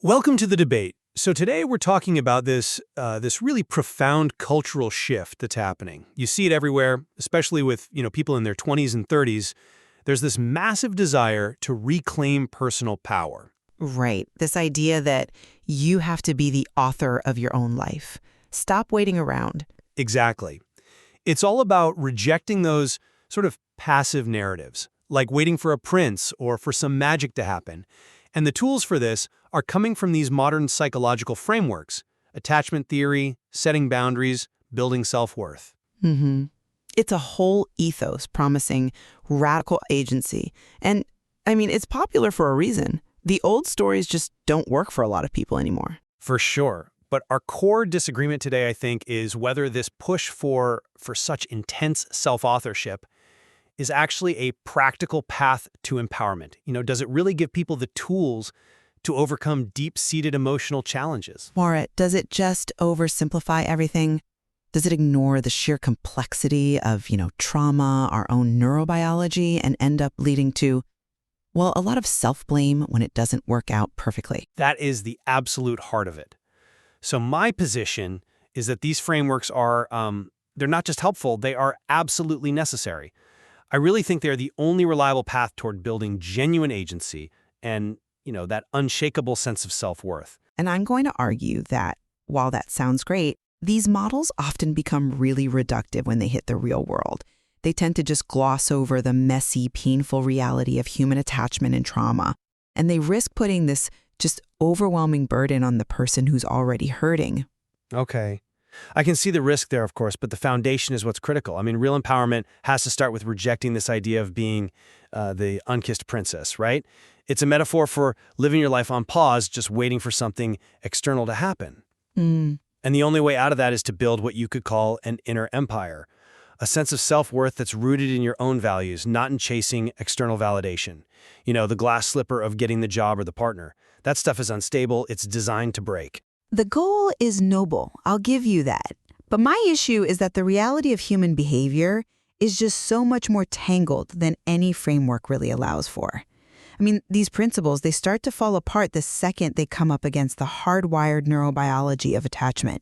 Welcome to the debate. So today we're talking about this really profound cultural shift that's happening. You see it everywhere, especially with people in their 20s and 30s. There's this massive desire to reclaim personal power. Right. This idea that you have to be the author of your own life. Stop waiting around. Exactly. It's all about rejecting those sort of passive narratives, like waiting for a prince or for some magic to happen. And the tools for this are coming from these modern psychological frameworks: attachment theory, setting boundaries, building self-worth. It's a whole ethos promising radical agency. And, it's popular for a reason. The old stories just don't work for a lot of people anymore. For sure. But our core disagreement today, I think, is whether this push for such intense self-authorship is actually a practical path to empowerment. Does it really give people the tools to overcome deep-seated emotional challenges? Or does it just oversimplify everything? Does it ignore the sheer complexity of, trauma, our own neurobiology, and end up leading to, well, a lot of self-blame when it doesn't work out perfectly? That is the absolute heart of it. So my position is that these frameworks are, they're not just helpful, they are absolutely necessary. I really think they're the only reliable path toward building genuine agency and, that unshakable sense of self-worth. And I'm going to argue that, while that sounds great, these models often become really reductive when they hit the real world. They tend to just gloss over the messy, painful reality of human attachment and trauma. And they risk putting this just overwhelming burden on the person who's already hurting. Okay. I can see the risk there, of course, but the foundation is what's critical. Real empowerment has to start with rejecting this idea of being the unkissed princess, right? It's a metaphor for living your life on pause, just waiting for something external to happen. And the only way out of that is to build what you could call an inner empire, a sense of self-worth that's rooted in your own values, not in chasing external validation. The glass slipper of getting the job or the partner. That stuff is unstable. It's designed to break. The goal is noble, I'll give you that. But my issue is that the reality of human behavior is just so much more tangled than any framework really allows for. These principles, they start to fall apart the second they come up against the hardwired neurobiology of attachment.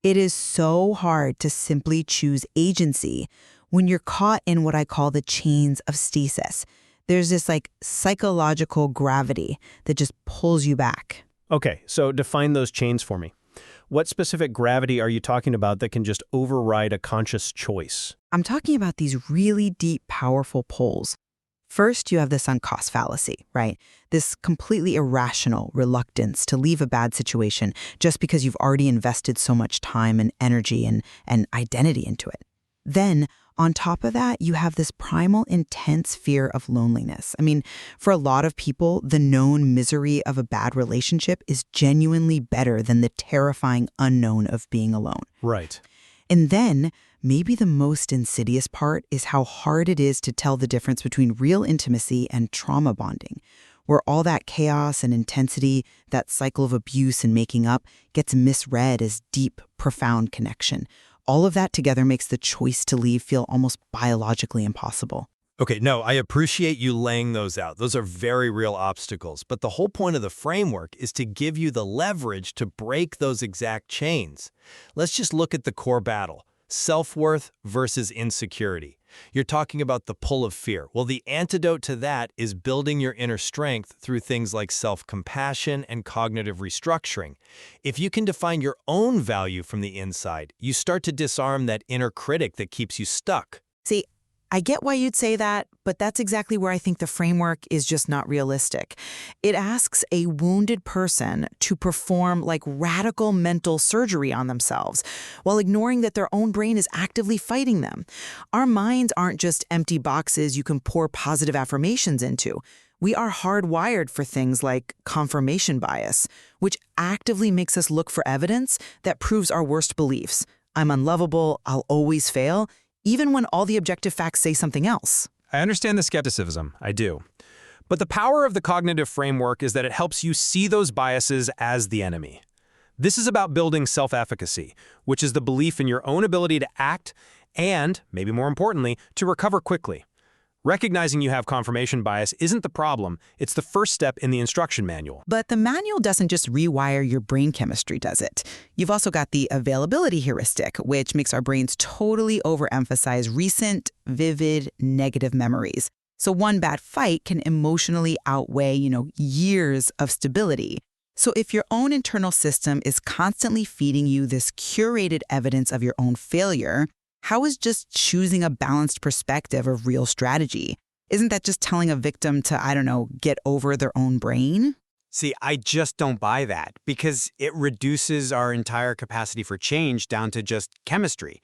It is so hard to simply choose agency when you're caught in what I call the chains of stasis. There's this psychological gravity that just pulls you back. Okay, so define those chains for me. What specific gravity are you talking about that can just override a conscious choice? I'm talking about these really deep, powerful pulls. First, you have the sunk cost fallacy, right? This completely irrational reluctance to leave a bad situation just because you've already invested so much time and energy and identity into it. Then, on top of that, you have this primal, intense fear of loneliness. For a lot of people, the known misery of a bad relationship is genuinely better than the terrifying unknown of being alone. Right. And then, maybe the most insidious part is how hard it is to tell the difference between real intimacy and trauma bonding, where all that chaos and intensity, that cycle of abuse and making up, gets misread as deep, profound connection. All of that together makes the choice to leave feel almost biologically impossible. Okay, no, I appreciate you laying those out. Those are very real obstacles. But the whole point of the framework is to give you the leverage to break those exact chains. Let's just look at the core battle: self-worth versus insecurity. You're talking about the pull of fear. Well, the antidote to that is building your inner strength through things like self-compassion and cognitive restructuring. If you can define your own value from the inside, you start to disarm that inner critic that keeps you stuck. See, I get why you'd say that, but that's exactly where I think the framework is just not realistic. It asks a wounded person to perform radical mental surgery on themselves while ignoring that their own brain is actively fighting them. Our minds aren't just empty boxes you can pour positive affirmations into. We are hardwired for things like confirmation bias, which actively makes us look for evidence that proves our worst beliefs. I'm unlovable, I'll always fail, even when all the objective facts say something else. I understand the skepticism. I do. But the power of the cognitive framework is that it helps you see those biases as the enemy. This is about building self-efficacy, which is the belief in your own ability to act and, maybe more importantly, to recover quickly. Recognizing you have confirmation bias isn't the problem, it's the first step in the instruction manual. But the manual doesn't just rewire your brain chemistry, does it? You've also got the availability heuristic, which makes our brains totally overemphasize recent, vivid, negative memories. So one bad fight can emotionally outweigh, years of stability. So if your own internal system is constantly feeding you this curated evidence of your own failure, how is just choosing a balanced perspective a real strategy? Isn't that just telling a victim to, get over their own brain? See, I just don't buy that because it reduces our entire capacity for change down to just chemistry.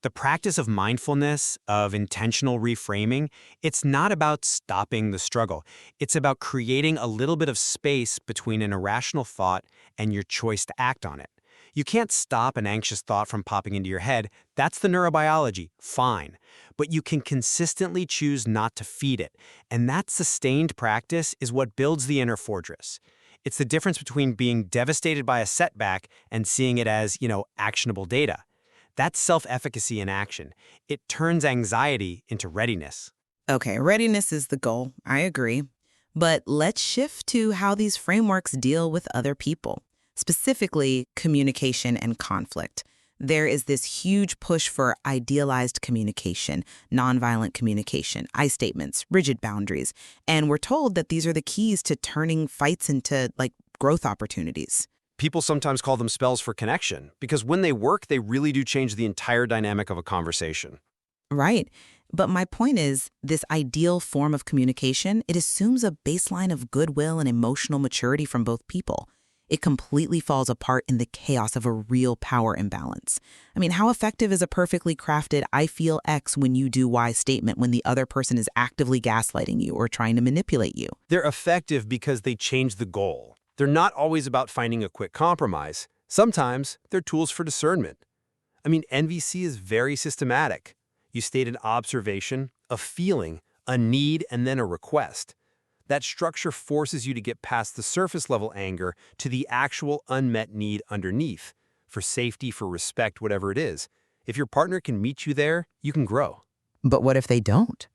The practice of mindfulness, of intentional reframing, it's not about stopping the struggle. It's about creating a little bit of space between an irrational thought and your choice to act on it. You can't stop an anxious thought from popping into your head. That's the neurobiology, fine. But you can consistently choose not to feed it. And that sustained practice is what builds the inner fortress. It's the difference between being devastated by a setback and seeing it as, actionable data. That's self-efficacy in action. It turns anxiety into readiness. Okay, readiness is the goal. I agree. But let's shift to how these frameworks deal with other people, specifically communication and conflict. There is this huge push for idealized communication, nonviolent communication, I statements, rigid boundaries. And we're told that these are the keys to turning fights into, growth opportunities. People sometimes call them spells for connection, because when they work, they really do change the entire dynamic of a conversation. Right. But my point is, this ideal form of communication, it assumes a baseline of goodwill and emotional maturity from both people. It completely falls apart in the chaos of a real power imbalance. I mean, how effective is a perfectly crafted "I feel X when you do Y" statement when the other person is actively gaslighting you or trying to manipulate you? They're effective because they change the goal. They're not always about finding a quick compromise. Sometimes they're tools for discernment. I mean, NVC is very systematic. You state an observation, a feeling, a need, and then a request. That structure forces you to get past the surface-level anger to the actual unmet need underneath, for safety, for respect, whatever it is. If your partner can meet you there, you can grow. But what if they don't?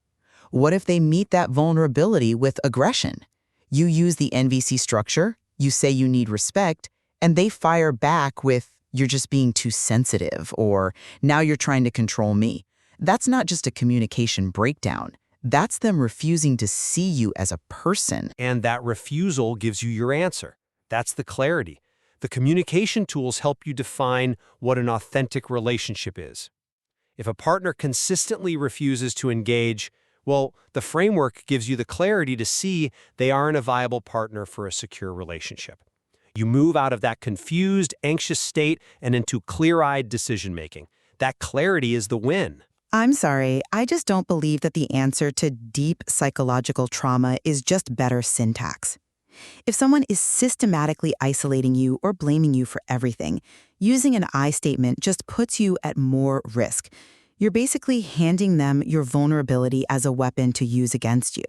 What if they meet that vulnerability with aggression? You use the NVC structure, you say you need respect, and they fire back with, "You're just being too sensitive," or "Now you're trying to control me." That's not just a communication breakdown. That's them refusing to see you as a person. And that refusal gives you your answer. That's the clarity. The communication tools help you define what an authentic relationship is. If a partner consistently refuses to engage, well, the framework gives you the clarity to see they aren't a viable partner for a secure relationship. You move out of that confused, anxious state and into clear-eyed decision-making. That clarity is the win. I'm sorry, I just don't believe that the answer to deep psychological trauma is just better syntax. If someone is systematically isolating you or blaming you for everything, using an I statement just puts you at more risk. You're basically handing them your vulnerability as a weapon to use against you.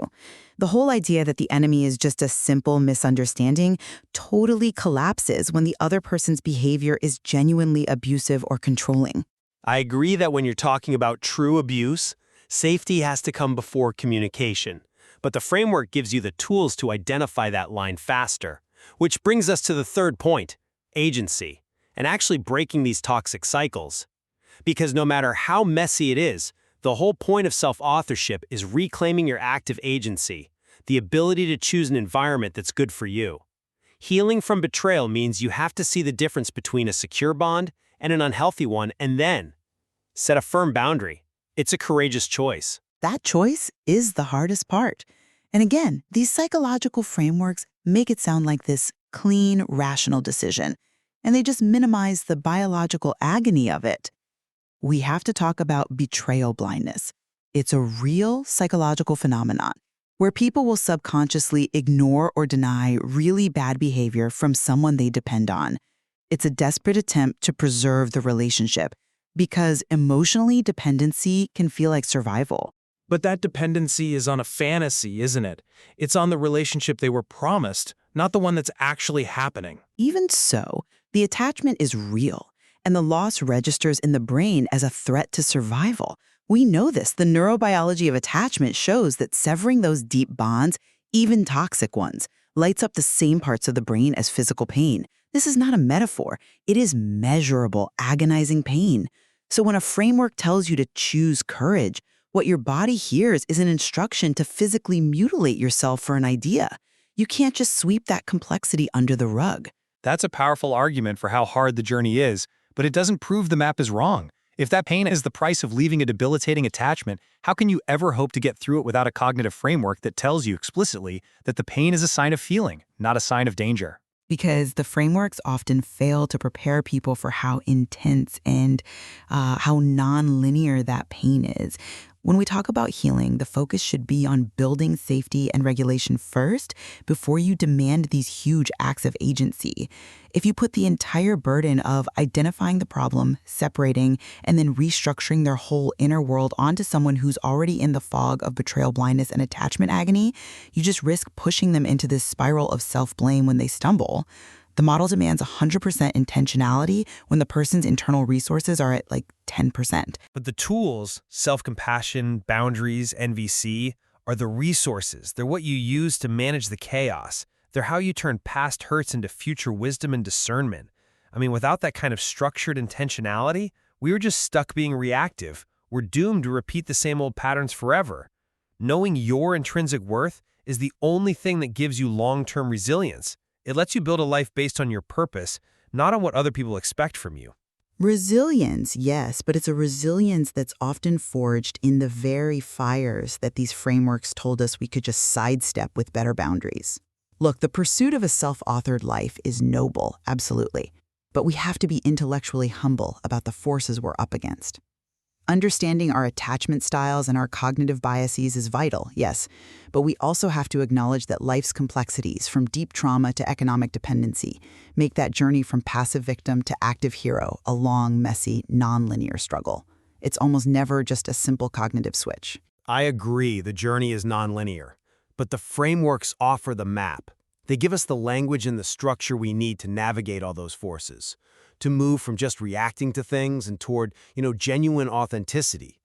The whole idea that the enemy is just a simple misunderstanding totally collapses when the other person's behavior is genuinely abusive or controlling. I agree that when you're talking about true abuse, safety has to come before communication. But the framework gives you the tools to identify that line faster. Which brings us to the third point, agency, and actually breaking these toxic cycles. Because no matter how messy it is, the whole point of self-authorship is reclaiming your active agency, the ability to choose an environment that's good for you. Healing from betrayal means you have to see the difference between a secure bond and an unhealthy one, and then set a firm boundary. It's a courageous choice. That choice is the hardest part. And again, these psychological frameworks make it sound like this clean, rational decision, and they just minimize the biological agony of it. We have to talk about betrayal blindness. It's a real psychological phenomenon where people will subconsciously ignore or deny really bad behavior from someone they depend on. It's a desperate attempt to preserve the relationship because emotionally dependency can feel like survival. But that dependency is on a fantasy, isn't it? It's on the relationship they were promised, not the one that's actually happening. Even so, the attachment is real, and the loss registers in the brain as a threat to survival, We know this. The neurobiology of attachment shows that severing those deep bonds, even toxic ones, lights up the same parts of the brain as physical pain. This is not a metaphor. It is measurable, agonizing pain. So when a framework tells you to choose courage, what your body hears is an instruction to physically mutilate yourself for an idea. You can't just sweep that complexity under the rug. That's a powerful argument for how hard the journey is, but it doesn't prove the map is wrong. If that pain is the price of leaving a debilitating attachment, how can you ever hope to get through it without a cognitive framework that tells you explicitly that the pain is a sign of feeling, not a sign of danger? Because the frameworks often fail to prepare people for how intense and how nonlinear that pain is. When we talk about healing, the focus should be on building safety and regulation first before you demand these huge acts of agency. If you put the entire burden of identifying the problem, separating, and then restructuring their whole inner world onto someone who's already in the fog of betrayal blindness and attachment agony, you just risk pushing them into this spiral of self-blame when they stumble. The model demands 100% intentionality when the person's internal resources are at like 10%. But the tools, self-compassion, boundaries, NVC, are the resources. They're what you use to manage the chaos. They're how you turn past hurts into future wisdom and discernment. I mean, without that kind of structured intentionality, we were just stuck being reactive. We're doomed to repeat the same old patterns forever. Knowing your intrinsic worth is the only thing that gives you long-term resilience. It lets you build a life based on your purpose, not on what other people expect from you. Resilience, yes, but it's a resilience that's often forged in the very fires that these frameworks told us we could just sidestep with better boundaries. Look, the pursuit of a self-authored life is noble, absolutely, but we have to be intellectually humble about the forces we're up against. Understanding our attachment styles and our cognitive biases is vital, yes, but we also have to acknowledge that life's complexities, from deep trauma to economic dependency, make that journey from passive victim to active hero a long, messy, nonlinear struggle. It's almost never just a simple cognitive switch. I agree the journey is nonlinear, but the frameworks offer the map. They give us the language and the structure we need to navigate all those forces, to move from just reacting to things and toward, genuine authenticity.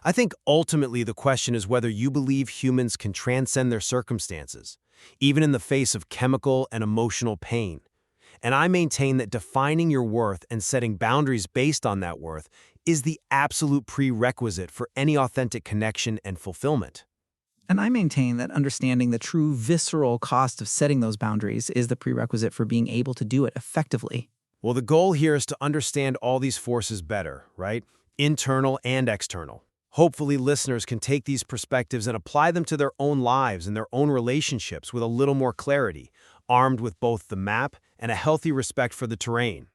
I think ultimately the question is whether you believe humans can transcend their circumstances, even in the face of chemical and emotional pain. And I maintain that defining your worth and setting boundaries based on that worth is the absolute prerequisite for any authentic connection and fulfillment. And I maintain that understanding the true visceral cost of setting those boundaries is the prerequisite for being able to do it effectively. Well, the goal here is to understand all these forces better, right? Internal and external. Hopefully, listeners can take these perspectives and apply them to their own lives and their own relationships with a little more clarity, armed with both the map and a healthy respect for the terrain.